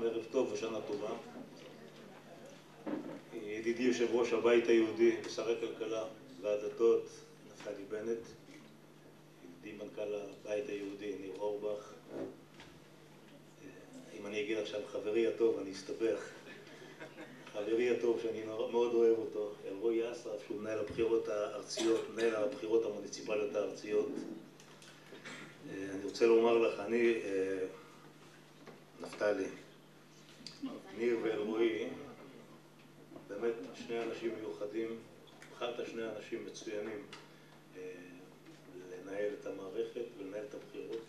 ערב טוב ושנה טובה. ידידי יושב ראש הבית היהודי ושר הכלכלה והדתות נפתלי בנט, ידידי מנכ"ל הבית היהודי ניר אורבך, אם אני אגיד עכשיו חברי הטוב אני אסתבך, חברי הטוב שאני מאוד אוהב אותו, אלרועי אסרף שהוא מנהל הבחירות הארציות, מנהל הבחירות המוניציפליות הארציות. אני רוצה לומר לך, אני, נפתלי, ניר ואלרועי, באמת שני אנשים מיוחדים, בחרת שני אנשים מצוינים לנהל את המערכת ולנהל את הבחירות.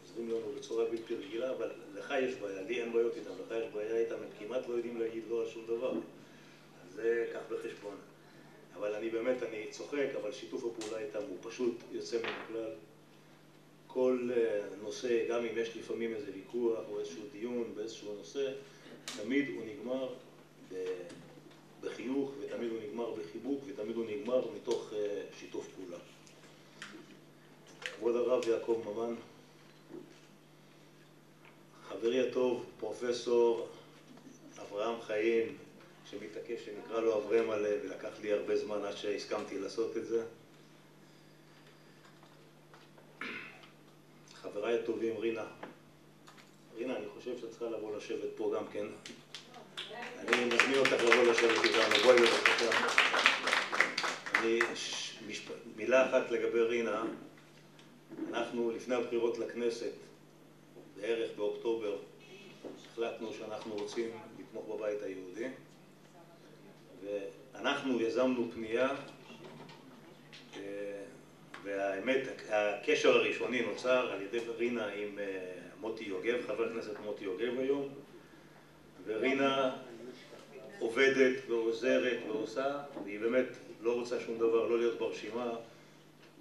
עוזרים לנו בצורה בלתי רגילה, אבל לך יש בעיה, לי אין בעיות איתם, לך יש בעיה איתם, הם כמעט לא יודעים להגיד לא על שום דבר. אז זה כך בחשבון. אבל אני באמת, אני צוחק, אבל שיתוף הפעולה איתם הוא פשוט יוצא מן הכלל. כל נושא, גם אם יש לפעמים איזה ויכוח או איזשהו דיון באיזשהו נושא, תמיד הוא נגמר בחיוך, ותמיד הוא נגמר בחיבוק, ותמיד הוא נגמר מתוך שיתוף פעולה. כבוד הרב יעקב ממן, חברי הטוב, פרופסור אברהם חיים, שמתעקש שנקרא לו אברהם מלא, ולקח לי הרבה זמן עד שהסכמתי לעשות את זה. חבריי הטובים, רינה. רינה, אני חושב שאת צריכה לבוא לשבת פה גם כן. אני מזמין אותך לבוא לשבת איתנו, בואי בבקשה. מילה אחת לגבי רינה. אנחנו לפני הבחירות לכנסת, בערך באוקטובר, החלטנו שאנחנו רוצים לתמוך בבית היהודי. ואנחנו יזמנו פנייה, והאמת, הקשר הראשוני נוצר על ידי רינה עם מוטי יוגב, חבר הכנסת מוטי יוגב היום. ורינה עובדת ועוזרת ועושה, והיא באמת לא רוצה שום דבר, לא להיות ברשימה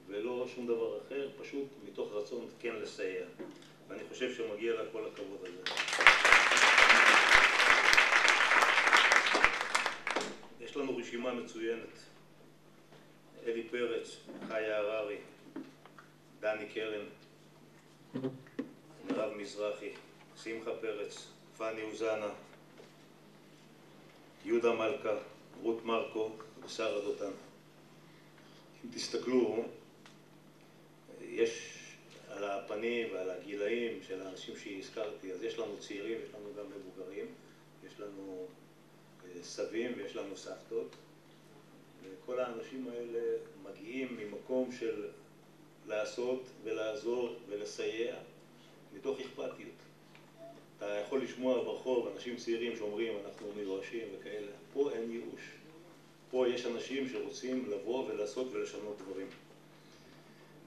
ולא שום דבר אחר, פשוט מתוך רצון כן לסייע. ואני חושב שמגיע לה כל הכבוד הזה. יש לנו רשימה מצוינת. אלי פרץ, חיה הררי, דני קרן, מרב מזרחי, שמחה פרץ, פני אוזנה, יהודה מלכה, רות מרקו ושרה דותן. אם תסתכלו, יש על הפנים ועל הגילאים של האנשים שהזכרתי, אז יש לנו צעירים, יש לנו גם מבוגרים, יש לנו סבים ויש לנו סבתות, וכל האנשים האלה מגיעים ממקום של לעשות ולעזור ולסייע מתוך אכפתיות. אתה יכול לשמוע ברחוב אנשים צעירים שאומרים אנחנו מיואשים וכאלה. פה אין ייאוש. פה יש אנשים שרוצים לבוא ולעשות ולשנות דברים.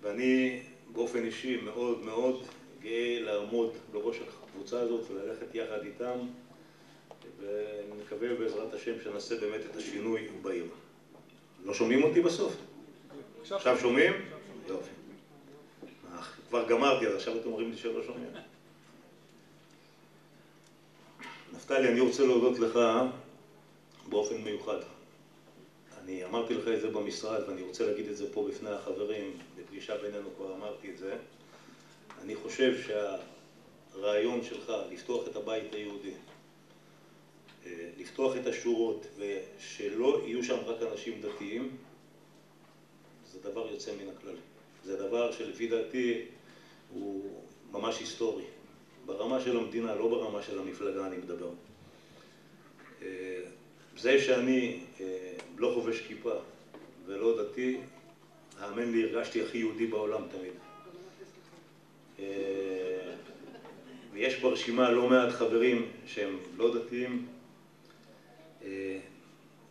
ואני באופן אישי מאוד מאוד גאה לעמוד בראש הקבוצה הזאת וללכת יחד איתם, ונקווה בעזרת השם שנעשה באמת את השינוי בעיר. לא שומעים אותי בסוף? עכשיו שומעים? יופי. כבר גמרתי, אז עכשיו אתם אומרים לי שלא שומעים. נפתלי, אני רוצה להודות לך באופן מיוחד. אני אמרתי לך את זה במשרד, ואני רוצה להגיד את זה פה בפני החברים, בפגישה בינינו כבר אמרתי את זה. אני חושב שהרעיון שלך לפתוח את הבית היהודי, לפתוח את השורות, ושלא יהיו שם רק אנשים דתיים, זה דבר יוצא מן הכלל. זה דבר שלפי דעתי הוא ממש היסטורי. ברמה של המדינה, לא ברמה של המפלגה אני מדבר. זה שאני לא חובש כיפה ולא דתי, האמן לי, הרגשתי הכי יהודי בעולם תמיד. ויש ברשימה לא מעט חברים שהם לא דתיים.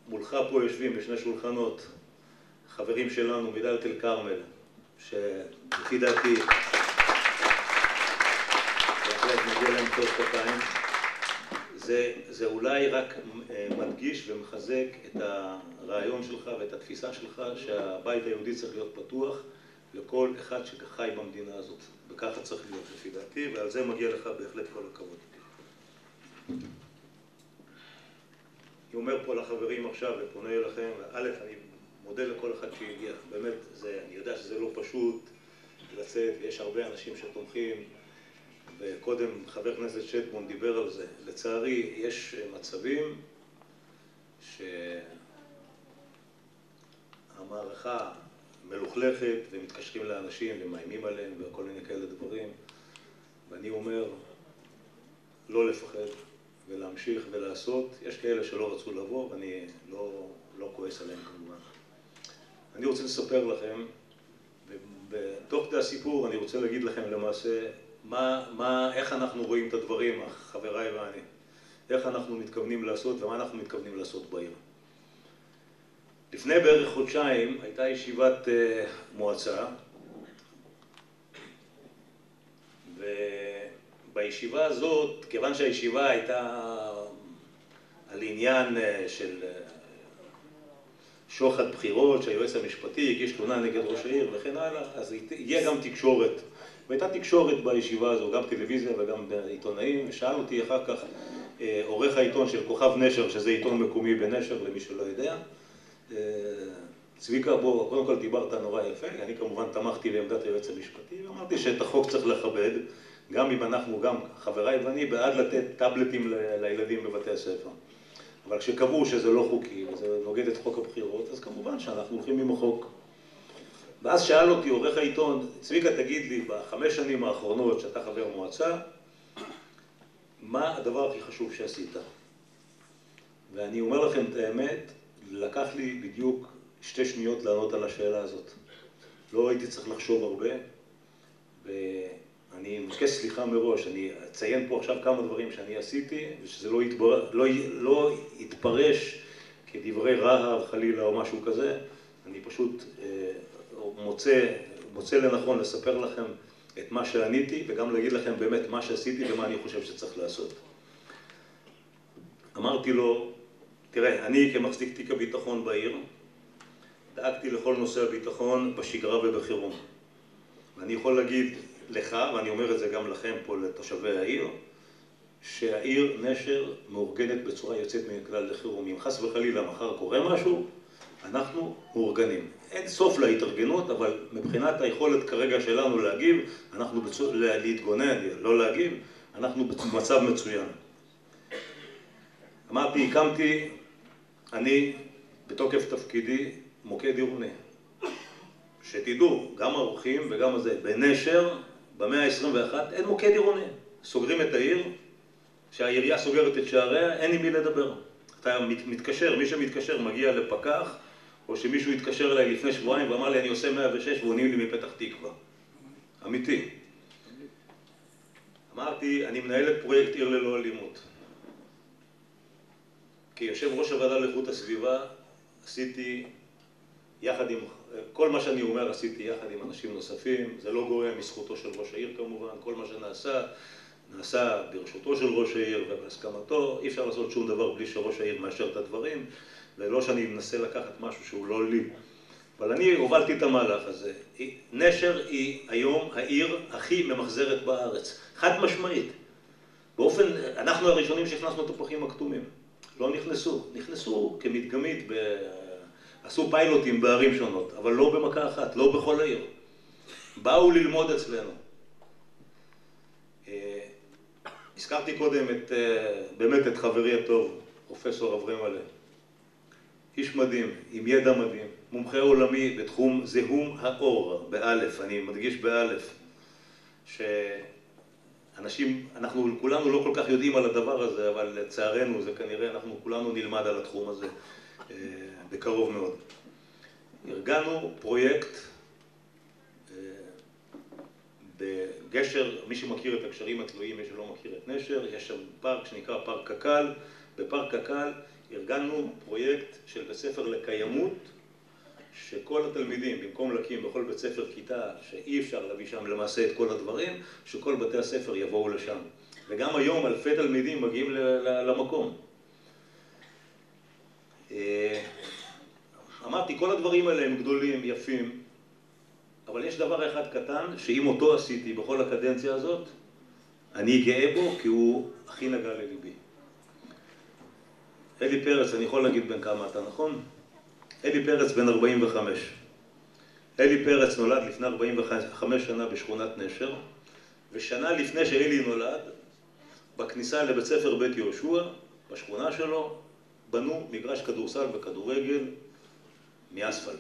מולך פה יושבים בשני שולחנות חברים שלנו מדאלית אל כרמל, שלפי דעתי בהחלט מגיע להם טוב כפיים. זה אולי רק מדגיש ומחזק את הרעיון שלך ואת התפיסה שלך שהבית היהודי צריך להיות פתוח לכל אחד שחי במדינה הזאת. וככה צריך להיות לפי דעתי, ועל זה מגיע לך בהחלט כל הכבוד. אני אומר פה לחברים עכשיו ופונה אליכם, א', אני מודה לכל אחד שהגיע. באמת, אני יודע שזה לא פשוט לצאת, ויש הרבה אנשים שתומכים, וקודם חבר כנסת שטבון דיבר על זה. לצערי, יש מצבים שהמערכה מלוכלכת ומתקשרים לאנשים ומאיימים עליהם וכל מיני כאלה דברים. ואני אומר, לא לפחד ולהמשיך ולעשות. יש כאלה שלא רצו לבוא ואני לא כועס עליהם כמובן. אני רוצה לספר לכם, ובתוך כדי הסיפור אני רוצה להגיד לכם למעשה איך אנחנו רואים את הדברים, חבריי ואני. איך אנחנו מתכוונים לעשות ומה אנחנו מתכוונים לעשות בעיר. לפני בערך חודשיים הייתה ישיבת מועצה, ובישיבה הזאת, כיוון שהישיבה הייתה על עניין של שוחד בחירות, שהיועץ המשפטי הגיש תלונה נגד ראש העיר וכן הלאה, אז יהיה גם תקשורת. והייתה תקשורת בישיבה הזו, גם טלוויזיה וגם עיתונאים, ושאל אותי אחר כך עורך העיתון של כוכב נשר, שזה עיתון מקומי בנשר, למי שלא יודע. צביקה, בוא, קודם כל דיברת נורא יפה, אני כמובן תמכתי לעמדת היועץ המשפטי, ואמרתי שאת החוק צריך לכבד, גם אם אנחנו, גם חבריי ואני, בעד לתת טאבלטים לילדים בבתי הספר. אבל כשקבעו שזה לא חוקי, וזה נוגד את חוק הבחירות, אז כמובן שאנחנו הולכים עם החוק. ואז שאל אותי עורך העיתון, צביקה, תגיד לי, ב5 שנים האחרונות שאתה חבר מועצה, מה הדבר הכי חשוב שעשית? ואני אומר לכם את האמת, לקח לי בדיוק 2 שניות לענות על השאלה הזאת. לא הייתי צריך לחשוב הרבה, ואני מבקש סליחה מראש, אני אציין פה עכשיו כמה דברים שאני עשיתי, ושזה לא יתפרש כדברי רהב, חלילה או משהו כזה. אני פשוט מוצא לנכון לספר לכם את מה שעניתי, וגם להגיד לכם באמת מה שעשיתי ומה אני חושב שצריך לעשות. אמרתי לו, תראה, אני כמחזיק תיק הביטחון בעיר, דאגתי לכל נושא הביטחון בשגרה ובחירום. ואני יכול להגיד לך, ואני אומר את זה גם לכם פה לתושבי העיר, שהעיר נשר מאורגנת בצורה יוצאת מכלל לחירום. אם חס וחלילה מחר קורה משהו, אנחנו מאורגנים. אין סוף להתארגנות, אבל מבחינת היכולת כרגע שלנו להגיב, להתגונן, לא להגיב, אנחנו במצב מצוין. אמרתי, הקמתי, אני בתוקף תפקידי מוקד עירוני. שתדעו, גם האורחים וגם הזה, בנשר, במאה ה-21, אין מוקד עירוני. סוגרים את העיר, שהעירייה סוגרת את שעריה, אין עם מי לדבר. אתה מתקשר, מי שמתקשר מגיע לפקח, או שמישהו התקשר אליי לפני שבועיים ואמר לי, אני עושה 106 ועונים לי מפתח תקווה. אמיתי. אמרתי, אני מנהל את פרויקט עיר ללא אלימות. כיושב ראש הוועדה לאיכות הסביבה, עשיתי יחד עם, כל מה שאני אומר עשיתי יחד עם אנשים נוספים, זה לא גורע מזכותו של ראש העיר כמובן, כל מה נעשה ברשותו של ראש העיר ובהסכמתו, אי אפשר לעשות שום דבר בלי שראש העיר מאשר את הדברים, ולא שאני מנסה לקחת משהו שהוא לא לי. אבל אני הובלתי את המהלך הזה. נשר היא היום העיר הכי ממחזרת בארץ, חד משמעית. אנחנו הראשונים שהכנסנו תפוחים הכתומים. לא נכנסו כמדגמית, עשו פיילוטים בערים שונות, אבל לא במכה אחת, לא בכל העיר. באו ללמוד אצלנו. הזכרתי קודם באמת את חברי הטוב, פרופסור אברהם מלא. איש מדהים, עם ידע מדהים, מומחה עולמי בתחום זיהום האור, באלף, אני מדגיש באלף, שאנשים, אנחנו כולנו לא כל כך יודעים על הדבר הזה, אבל לצערנו זה כנראה אנחנו כולנו נלמד על התחום הזה בקרוב מאוד. ארגנו פרויקט בגשר, מי שמכיר את הקשרים התלויים, מי שלא מכיר את נשר, יש שם פארק שנקרא פארק קק"ל. בפארק קק"ל ארגנו פרויקט של בית ספר לקיימות, שכל התלמידים, במקום להקים בכל בית ספר כיתה, שאי אפשר להביא שם למעשה את כל הדברים, שכל בתי הספר יבואו לשם. וגם היום אלפי תלמידים מגיעים למקום. אמרתי, כל הדברים האלה הם גדולים, יפים, אבל יש דבר אחד קטן, שאם אותו עשיתי בכל הקדנציה הזאת, אני גאה בו כי הוא הכי נגע לליבי. אלי פרץ, אני יכול להגיד בן כמה אתה, נכון? אלי פרץ בן 45. אלי פרץ נולד לפני 45 שנה בשכונת נשר, ושנה לפני שאלי נולד, בכניסה לבית ספר בית יהושע, בשכונה שלו, בנו מגרש כדורסל וכדורגל מאספלט.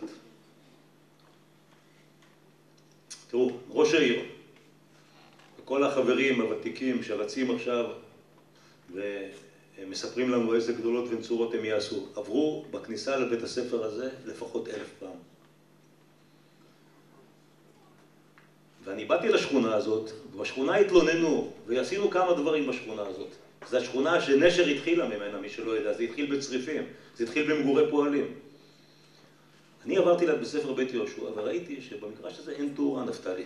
תראו, ראש העיר, וכל החברים הוותיקים שרצים עכשיו ומספרים לנו איזה גדולות ונצורות הם יעשו, עברו בכניסה לבית הספר הזה לפחות 1000 פעם. ואני באתי לשכונה הזאת, ובשכונה התלוננו, ועשינו כמה דברים בשכונה הזאת. זו השכונה שנשר התחילה ממנה, מי שלא יודע, זה התחיל בצריפים, זה התחיל במגורי פועלים. אני עברתי לבית ספר בית יהושע, וראיתי שבמגרש הזה אין תאורה, נפתלי.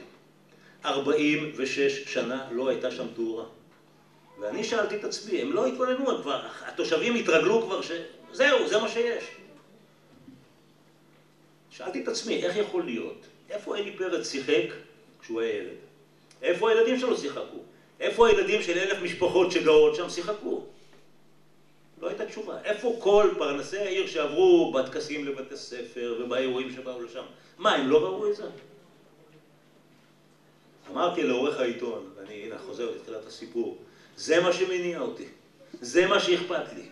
46 שנה לא הייתה שם תאורה. ואני שאלתי את עצמי, הם לא התלוננו, כבר, התושבים התרגלו כבר זהו, זה מה שיש. שאלתי את עצמי, איך יכול להיות? איפה אלי פרץ שיחק כשהוא היה ילד? איפה הילדים שלו שיחקו? איפה הילדים של 1000 משפחות שגרות שם שיחקו? לא הייתה תשובה. איפה כל פרנסי העיר שעברו בטקסים לבתי ספר ובאירועים שבאו לשם? מה, הם לא ראו את זה? אמרתי לעורך העיתון, ואני הנה חוזר לתחילת הסיפור, זה מה שמניע אותי, זה מה שאכפת לי,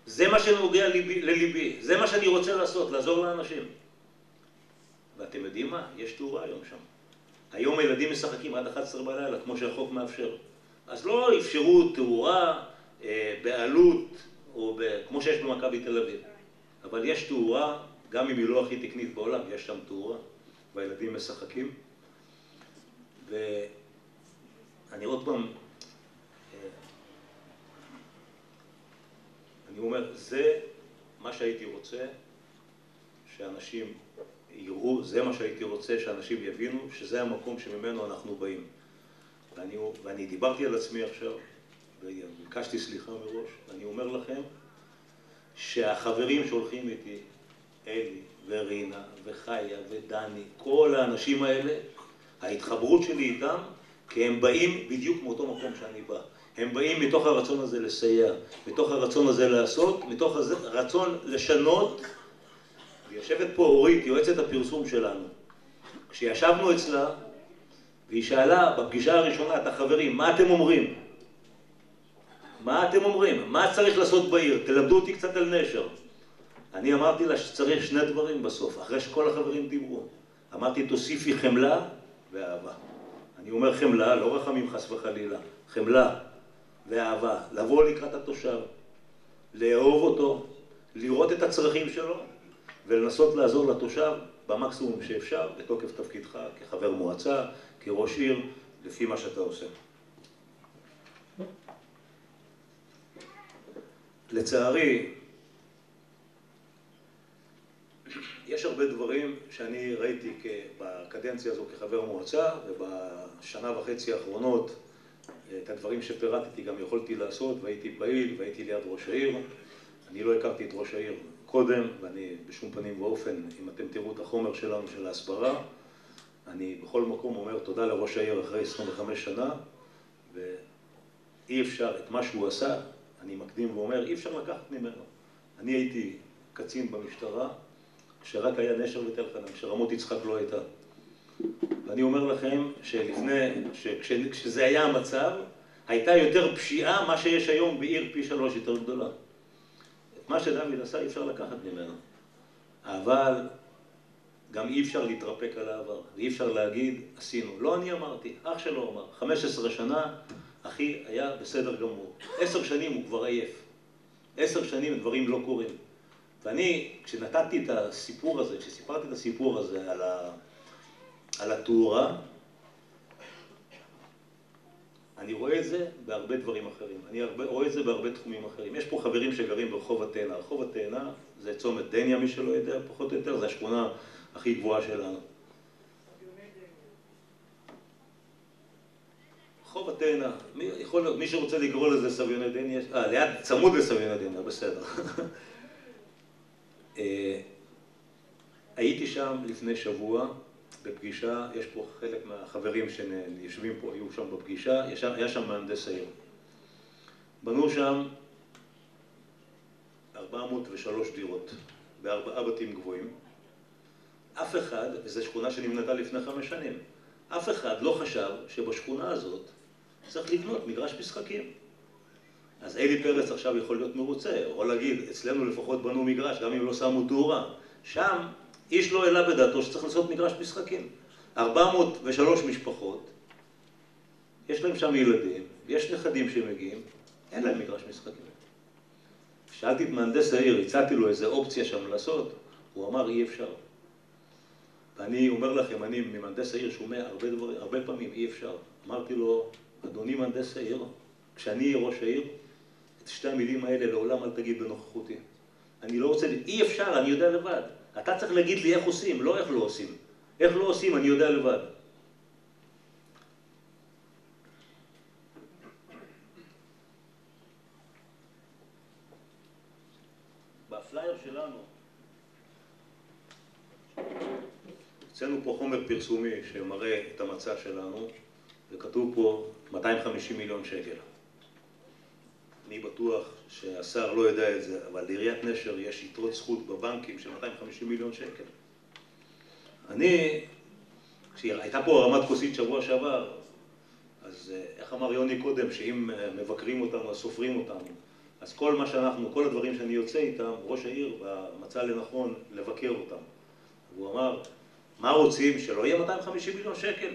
זה מה שנוגע לליבי, זה מה שאני רוצה לעשות, לעזור לאנשים. ואתם יודעים מה? יש תאורה היום שם. היום הילדים משחקים עד 11 בלילה, כמו שהחוק מאפשר. אז לא אפשרו תאורה בעלות, או כמו שיש במכבי תל אביב. אבל יש תאורה, גם אם היא לא הכי תקנית בעולם, יש שם תאורה, והילדים משחקים. ואני עוד פעם, אני אומר, זה מה שהייתי רוצה שאנשים יראו, זה מה שהייתי רוצה שאנשים יבינו, שזה המקום שממנו אנחנו באים. ואני דיברתי על עצמי עכשיו, וביקשתי סליחה מראש, ואני אומר לכם שהחברים שהולכים איתי, אלי ורינה וחיה ודני, כל האנשים האלה, ההתחברות שלי איתם, כי הם באים בדיוק מאותו מקום שאני בא. הם באים מתוך הרצון הזה לסייע, מתוך הרצון הזה לעשות, מתוך הרצון לשנות. ויושבת פה אורית, יועצת הפרסום שלנו. כשישבנו אצלה, והיא שאלה בפגישה הראשונה את החברים, מה אתם אומרים? מה אתם אומרים? מה צריך לעשות בעיר? תלמדו אותי קצת על נשר. אני אמרתי לה שצריך 2 דברים בסוף, אחרי שכל החברים דיברו. אמרתי, תוסיפי חמלה ואהבה. אני אומר חמלה, לא רחמים חס וחלילה, חמלה ואהבה. לבוא לקראת התושב, לאהוב אותו, לראות את הצרכים שלו, ולנסות לעזור לתושב במקסימום שאפשר, בתוקף תפקידך, כחבר מועצה, כראש עיר, לפי מה שאתה עושה. לצערי, יש הרבה דברים שאני ראיתי בקדנציה הזו כחבר מועצה, ובשנה וחצי האחרונות, את הדברים שפירטתי גם יכולתי לעשות, והייתי פעיל, והייתי ליד ראש העיר. אני לא הכרתי את ראש העיר קודם, ואני בשום פנים ואופן, אם אתם תראו את החומר שלנו של ההסברה, אני בכל מקום אומר תודה לראש העיר אחרי 25 שנה, ואי אפשר את מה שהוא עשה, אני מקדים ואומר, אי אפשר לקחת ממנו. אני הייתי קצין במשטרה, כשרק היה נשר ותל-חנן, כשרמות יצחק לא הייתה. ואני אומר לכם כשזה היה המצב, הייתה יותר פשיעה מה שיש היום בעיר פי 3 יותר גדולה. את מה שדוד עשה אי אפשר לקחת ממנו. אבל גם אי אפשר להתרפק על העבר, ואי אפשר להגיד, עשינו. לא אני אמרתי, אח שלו אמר, 15 שנה, אחי היה בסדר גמור. 10 שנים הוא כבר עייף. 10 שנים דברים לא קורים. ואני, כשנתתי את הסיפור הזה, כשסיפרתי את הסיפור הזה על התאורה, אני רואה את זה בהרבה דברים אחרים. אני רואה את זה בהרבה תחומים אחרים. יש פה חברים שגרים ברחוב התאנה. רחוב התאנה זה צומת דניה, מי שלא יודע, פחות או יותר, זה השכונה הכי גבוהה שלנו. רחוב התאנה, מי שרוצה לקרוא לזה סביוני דניה, ליד, צמוד לסביוני דניה, בסדר. הייתי שם לפני שבוע בפגישה, יש פה חלק מהחברים שיושבים פה, היו שם בפגישה, היה שם מהנדס העיר. בנו שם 403 דירות, ב4 בתים גבוהים. אף אחד, וזו שכונה שנבנתה לפני 5 שנים, אף אחד לא חשב שבשכונה הזאת צריך לקנות מגרש משחקים. אז אלי פרץ עכשיו יכול להיות מרוצה, או להגיד, אצלנו לפחות בנו מגרש, גם אם לא שמו תאורה. שם איש לא העלה בדעתו שצריך לעשות מגרש משחקים. 403 משפחות, יש להם שם ילדים, יש נכדים שמגיעים, אין להם מגרש משחקים. שאלתי את מהנדס העיר, הצעתי לו איזה אופציה שם לעשות, הוא אמר אי אפשר. ואני אומר לכם, אני ממהנדס העיר שומע הרבה פעמים אי אפשר. אמרתי לו, אדוני מהנדס העיר, כשאני אהיה ראש העיר, את שתי המילים האלה לעולם אל תגיד בנוכחותי. אני לא רוצה, אי אפשר, אני יודע לבד. אתה צריך להגיד לי איך עושים, לא איך לא עושים. איך לא עושים, אני יודע לבד. בפלייר שלנו, אצלנו פה חומר פרסומי שמראה את המצב שלנו, וכתוב פה 250 מיליון שקל. אני בטוח שהשר לא יודע את זה, אבל לעיריית נשר יש יתרות זכות בבנקים של 250 מיליון שקל. כשהייתה פה הרמת כוסית שבוע שעבר, אז איך אמר יוני קודם, שאם מבקרים אותנו, אז סופרים אותנו. אז כל הדברים שאני יוצא איתם, ראש העיר מצא לנכון לבקר אותם. והוא אמר, מה רוצים? שלא יהיה 250 מיליון שקל?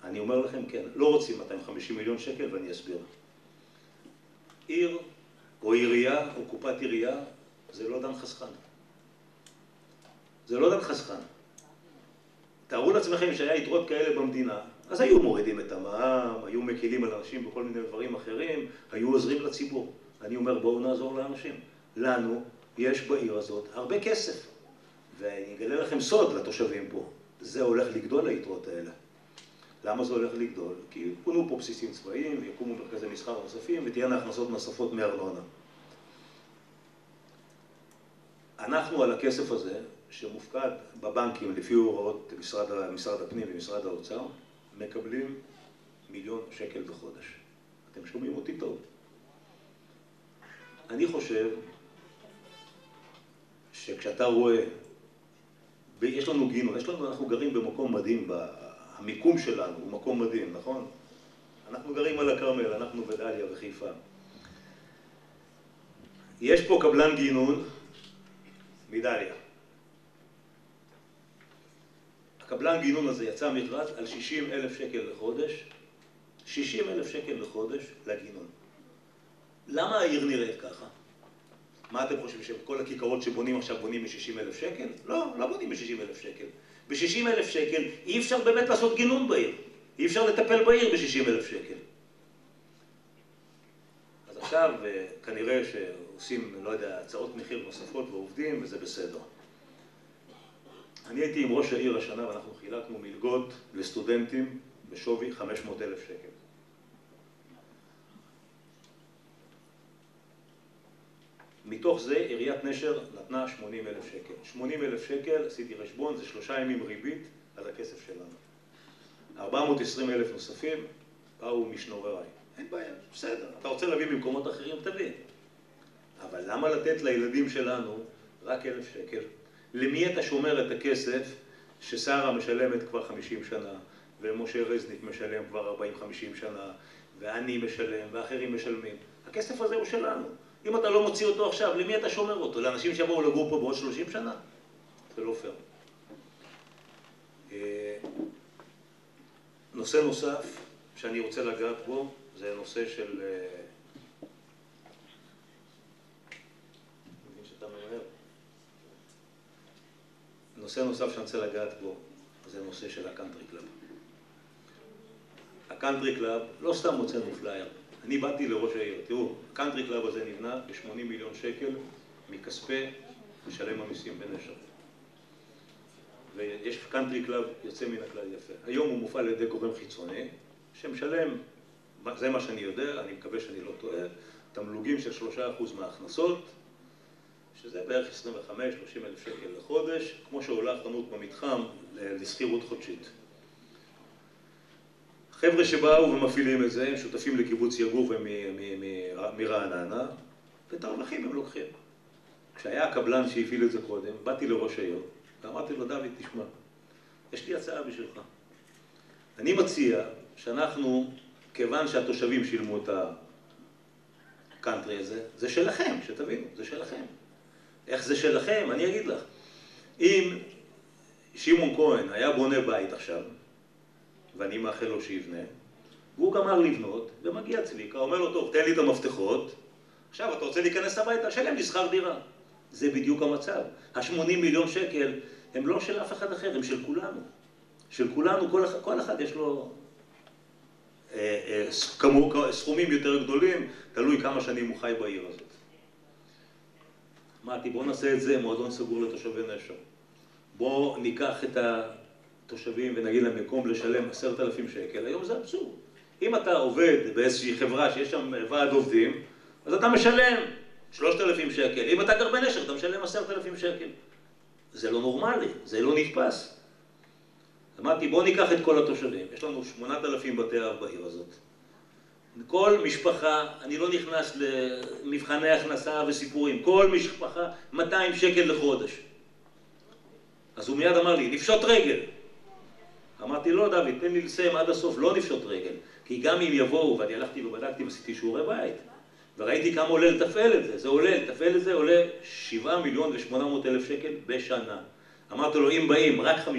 אני אומר לכם, כן, לא רוצים 250 מיליון שקל, ואני אסביר. עיר או עירייה או קופת עירייה זה לא דן חסכן. זה לא דן חסכן. תארו לעצמכם שהיה יתרות כאלה במדינה, אז היו מורידים את המע"מ, היו מקילים על אנשים בכל מיני דברים אחרים, היו עוזרים לציבור. אני אומר, בואו נעזור לאנשים. לנו יש בעיר הזאת הרבה כסף. ואני אגלה לכם סוד לתושבים פה. זה הולך לגדול היתרות האלה. למה זה הולך לגדול? כי יקונו פה בסיסים צבאיים, יקומו מרכזי מסחר נוספים, ותהיינה הכנסות נוספות מארנונה. אנחנו על הכסף הזה, שמופקד בבנקים לפי הוראות משרד הפנים ומשרד האוצר, מקבלים 1,000,000 שקל בחודש. אתם שומעים אותי טוב? אני חושב שכשאתה רואה, יש לנו גינות, אנחנו גרים במקום מדהים, המיקום שלנו הוא מקום מדהים, נכון? אנחנו גרים על הכרמל, אנחנו בדליה וחיפה. יש פה קבלן גינון מדליה. הקבלן גינון הזה יצא מכרז על 60,000 שקל לחודש, 60,000 שקל לחודש לגינון. למה העיר נראית ככה? מה אתם חושבים, שכל הכיכרות שבונים עכשיו בונים ב-60,000 שקל? לא, לא בונים ב-60,000 שקל. ב-60,000 שקל אי אפשר באמת לעשות גינון בעיר. אי אפשר לטפל בעיר ב-60,000 שקל. אז עכשיו כנראה שעושים, לא יודע, הצעות מחיר נוספות ועובדים, וזה בסדר. אני הייתי עם ראש העיר השנה ואנחנו חילקנו מלגות לסטודנטים בשווי 500,000 שקל. מתוך זה עיריית נשר נתנה 80,000 שקל. 80,000 שקל, עשיתי חשבון, זה 3 ימים ריבית על הכסף שלנו. 420,000 נוספים באו משנורריי. אין בעיה, בסדר. אתה רוצה להביא במקומות אחרים, תביא. אבל למה לתת לילדים שלנו רק 1,000 שקל? למי אתה שומר את הכסף ששרה משלמת כבר 50 שנה, ומשה רזניק משלם כבר 40-50 שנה, ואני משלם, ואחרים משלמים? הכסף הזה הוא שלנו. אם אתה לא מוציא אותו עכשיו, למי אתה שומר אותו? לאנשים שיבואו לגור פה בעוד 30 שנה? זה לא פייר. נושא נוסף שאני רוצה לגעת בו, זה נושא של... נושא נוסף שאני רוצה לגעת בו, זה נושא של הקאנטרי קלאב. הקאנטרי קלאב, לא סתם מוצאנו פלייר. אני באתי לראש העיר, תראו, הקאנטרי קלאב הזה נבנה ב-80 מיליון שקל מכספי משלם המיסים בנשר. ויש קאנטרי קלאב יוצא מן הכלל יפה. היום הוא מופעל על ידי גורם חיצוני, שמשלם, זה מה שאני יודע, אני מקווה שאני לא טועה, תמלוגים של 3% מההכנסות, שזה בערך 25-30 אלף שקל לחודש, כמו שעולה חנות במתחם לסחירות חודשית. חבר'ה שבאו ומפעילים את זה, הם שותפים לקיבוץ יגור ומרעננה, ואת הרווחים הם לוקחים. כשהיה הקבלן שהפעיל את זה קודם, באתי לראש העיר, ואמרתי לו, דוד, תשמע, יש לי הצעה בשבילך. אני מציע שאנחנו, כיוון שהתושבים שילמו את הקאנטרי הזה, זה שלכם, שתבינו, זה שלכם. איך זה שלכם? אני אגיד לך. אם שמעון כהן היה בונה בית עכשיו, ואני מאחל לו שיבנה, והוא גמר לבנות, ומגיע צביקה, אומר לו, טוב, תן לי את המפתחות, עכשיו אתה רוצה להיכנס הביתה, שלם לי שכר דירה. זה בדיוק המצב. ה-80 מיליון שקל הם לא של אף אחד אחר, הם של כולנו. של כולנו, כל אחד יש לו סכומים יותר גדולים, תלוי כמה שנים הוא חי בעיר הזאת. אמרתי, בואו נעשה את זה מועדון סגור לתושבי נשר. בואו ניקח את התושבים ונגיד להם במקום לשלם 10,000 שקל, היום זה אבסורד. אם אתה עובד באיזושהי חברה שיש שם ועד עובדים, אז אתה משלם 3,000 שקל. אם אתה גר בנשר, אתה משלם 10,000 שקל. זה לא נורמלי, זה לא נתפס. אמרתי, בואו ניקח את כל התושבים. יש לנו 8,000 בתי אב בעיר הזאת. כל משפחה, אני לא נכנס למבחני הכנסה וסיפורים, כל משפחה 200 שקל לחודש. אז הוא מיד אמר לי, נפשוט רגל. אמרתי, לא דוד, תן לי לסיים עד הסוף, לא נפשוט רגל. כי גם אם יבואו, ואני הלכתי ובדקתי ועשיתי שיעורי בית, וראיתי כמה עולה לתפעל את זה. זה עולה, לתפעל את זה עולה 7,800,000 שקל בשנה. אמרתי לו, אם באים רק 50%,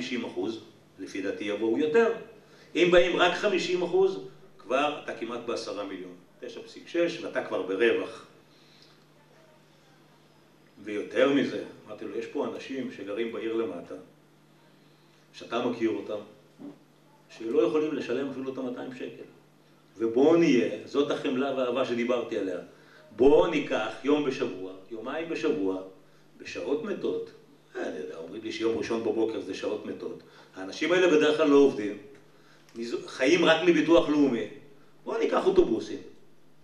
לפי דעתי יבואו יותר. אם באים רק 50%, כבר אתה כמעט ב10 מיליון. 9.6, ואתה כבר ברווח. ויותר מזה, אמרתי לו, יש פה אנשים שגרים בעיר למטה, שאתה מכיר אותם, שלא יכולים לשלם אפילו את ה-200 שקל. ובואו נהיה, זאת החמלה והאהבה שדיברתי עליה, בואו ניקח יום בשבוע, יומיים בשבוע, בשעות מתות, אני יודע, אומרים לי שיום ראשון בבוקר זה שעות מתות, האנשים האלה בדרך כלל לא עובדים, חיים רק מביטוח לאומי, בואו ניקח אוטובוסים,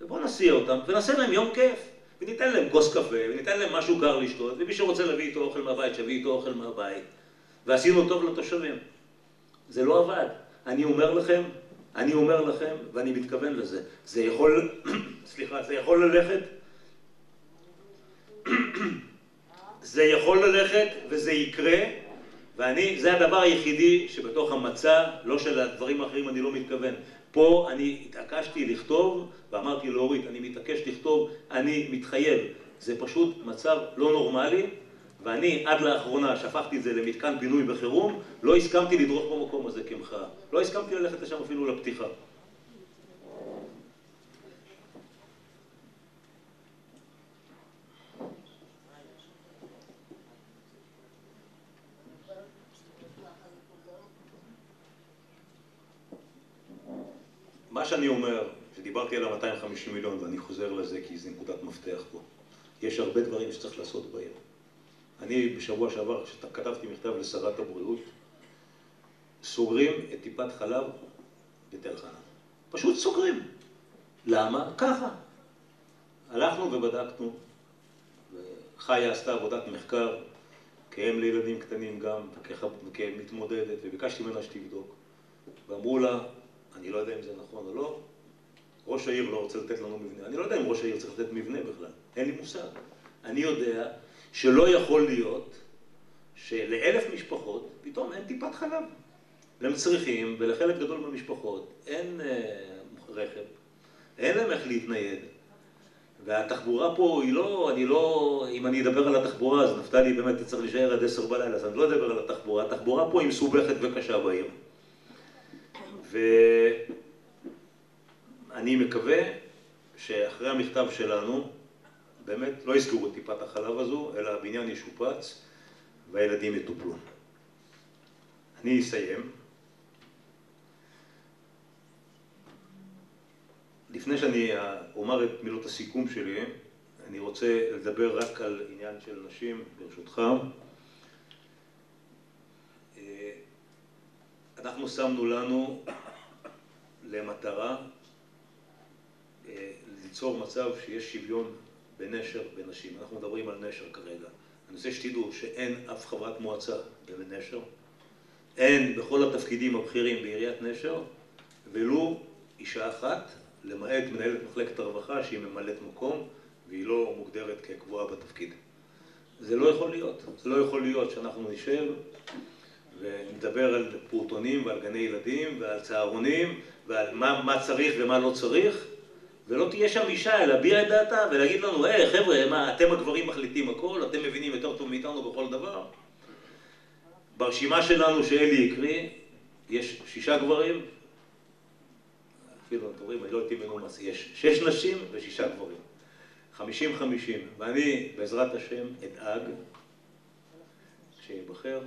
ובואו נסיע אותם, ונעשה להם יום כיף, וניתן להם כוס קפה, וניתן להם משהו קר לשתות, ומי שרוצה להביא איתו אוכל מהבית, שיביא איתו אוכל מהבית, ועשינו טוב לתושבים. זה לא עבד. אני אומר לכם, ואני מתכוון לזה, זה יכול, סליחה, זה יכול ללכת, זה יכול ללכת וזה יקרה, זה הדבר היחידי שבתוך המצע, לא של הדברים האחרים אני לא מתכוון. פה אני התעקשתי לכתוב, ואמרתי לאורית, אני מתעקש לכתוב, אני מתחייב. זה פשוט מצב לא נורמלי, ואני עד לאחרונה שהפכתי את זה למתקן פינוי בחירום, לא הסכמתי לדרוך במקום הזה כמחאה. לא הסכמתי ללכת לשם אפילו לפתיחה. מה שאני אומר, שדיברתי על ה-250 מיליון, ואני חוזר לזה כי זה נקודת מפתח פה. יש הרבה דברים שצריך לעשות בעיר. אני בשבוע שעבר, כשכתבתי מכתב לשרת הבריאות, סוגרים את טיפת חלב בתל חנה. פשוט סוגרים. למה? ככה. הלכנו ובדקנו, וחיה עשתה עבודת מחקר, כאם לילדים קטנים גם, וכמתמודדת, וביקשתי ממנה שתבדוק. ואמרו לה, אני לא יודע אם זה נכון או לא, ראש העיר לא רוצה לתת לנו מבנה. אני לא יודע אם ראש העיר צריך לתת מבנה בכלל, אין לי מושג. אני יודע שלא יכול להיות של1,000 משפחות פתאום אין טיפת חלב. והם צריכים, ולחלק גדול מהמשפחות אין רכב, אין להם איך להתנייד. והתחבורה פה היא לא, אם אני אדבר על התחבורה, אז נפתלי באמת צריך להישאר עד 10 בלילה, אז אני לא אדבר על התחבורה. התחבורה פה היא מסובכת וקשה בעיר. ואני מקווה שאחרי המכתב שלנו, באמת לא יסגרו את טיפת החלב הזו, אלא הבניין ישופץ והילדים יטופלו. אני אסיים. לפני שאני אומר את מילות הסיכום שלי, אני רוצה לדבר רק על עניין של נשים, ברשותך. אנחנו שמנו לנו למטרה ליצור מצב שיש שוויון בנשר בנשים. אנחנו מדברים על נשר כרגע. אני רוצה שתדעו שאין אף חברת מועצה בנשר, אין בכל התפקידים הבכירים בעיריית נשר, ולו אישה אחת, למעט מנהלת מחלקת הרווחה שהיא ממלאת מקום, והיא לא מוגדרת כקבועה בתפקיד. זה לא יכול להיות. זה לא יכול להיות שאנחנו נשב ונדבר על פעוטונים ועל גני ילדים ועל צהרונים ועל מה צריך ומה לא צריך, ולא תהיה שם אישה להביע את דעתה ולהגיד לנו, חבר'ה, מה, אתם הגברים מחליטים הכל, אתם מבינים יותר טוב מאיתנו בכל דבר. ברשימה שלנו שאלי הקריא, יש 6 גברים, אפילו, אתם רואים, אני לא הייתי מנומס, יש 6 נשים ו6 גברים. 50-50, ואני בעזרת השם אדאג שיבחר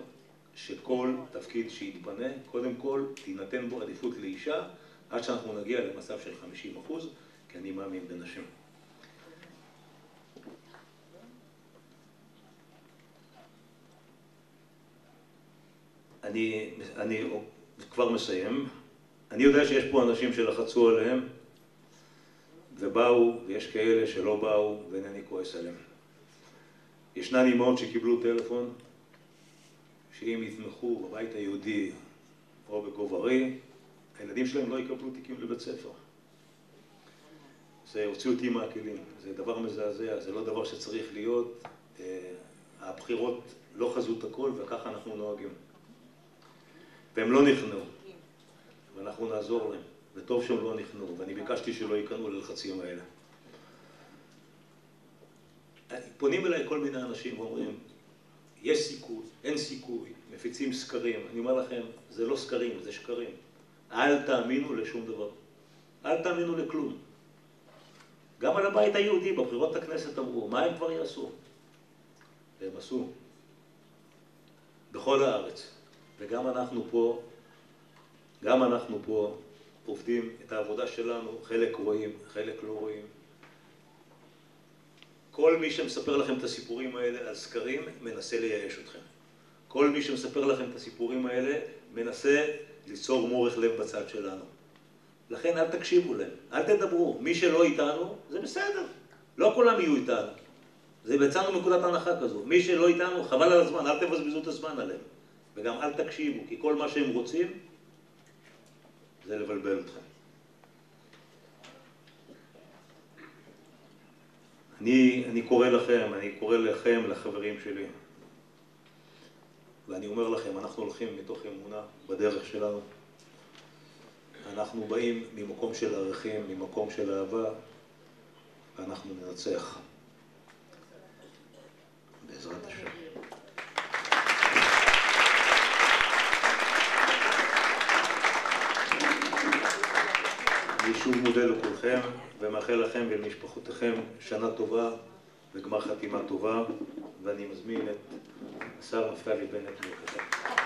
שכל תפקיד שיתפנה, קודם כל תינתן בו עדיפות לאישה, עד שאנחנו נגיע למצב של 50%, כי אני מאמין בנשים. אני כבר מסיים. אני יודע שיש פה אנשים שלחצו עליהם ובאו, ויש כאלה שלא באו, ואינני כועס עליהם. ישנן אימהות שקיבלו טלפון שאם יתמכו בבית היהודי או בגוברי, הילדים שלהם לא יקבלו תיקים לבית ספר. זה הוציא אותי מהכלים, זה דבר מזעזע, זה לא דבר שצריך להיות. הבחירות לא חזו את הכל וככה אנחנו נוהגים. והם לא נכנעו, ואנחנו נעזור להם, וטוב שהם לא נכנעו, ואני ביקשתי שלא ייכנעו ללחצים האלה. פונים אליי כל מיני אנשים ואומרים, יש סיכוי, אין סיכוי, מפיצים סקרים. אני אומר לכם, זה לא סקרים, זה שקרים. אל תאמינו לשום דבר. אל תאמינו לכלום. גם על הבית היהודי, בבחירות הכנסת אמרו, מה הם כבר יעשו? והם עשו. בכל הארץ. וגם אנחנו פה עובדים את העבודה שלנו, חלק רואים, חלק לא רואים. כל מי שמספר לכם את הסיפורים האלה על סקרים, מנסה לייאש אתכם. כל מי שמספר לכם את הסיפורים האלה, מנסה ליצור מורך לב בצד שלנו. לכן אל תקשיבו להם, אל תדברו. מי שלא איתנו, זה בסדר. לא כולם יהיו איתנו. זה יצאנו מנקודת הנחה כזו. מי שלא איתנו, חבל על הזמן, אל תבזבזו את הזמן עליהם. וגם אל תקשיבו, כי כל מה שהם רוצים, זה לבלבל אתכם. אני קורא לכם, לחברים שלי. ואני אומר לכם, אנחנו הולכים מתוך אמונה בדרך שלנו. אנחנו באים ממקום של ערכים, ממקום של אהבה, ואנחנו ננצח. בעזרת השם. אני שוב מודה לכולכם ומאחל לכם ולמשפחותיכם שנה טובה וגמר חתימה טובה, ואני מזמין את השר נפתלי בנט לברך.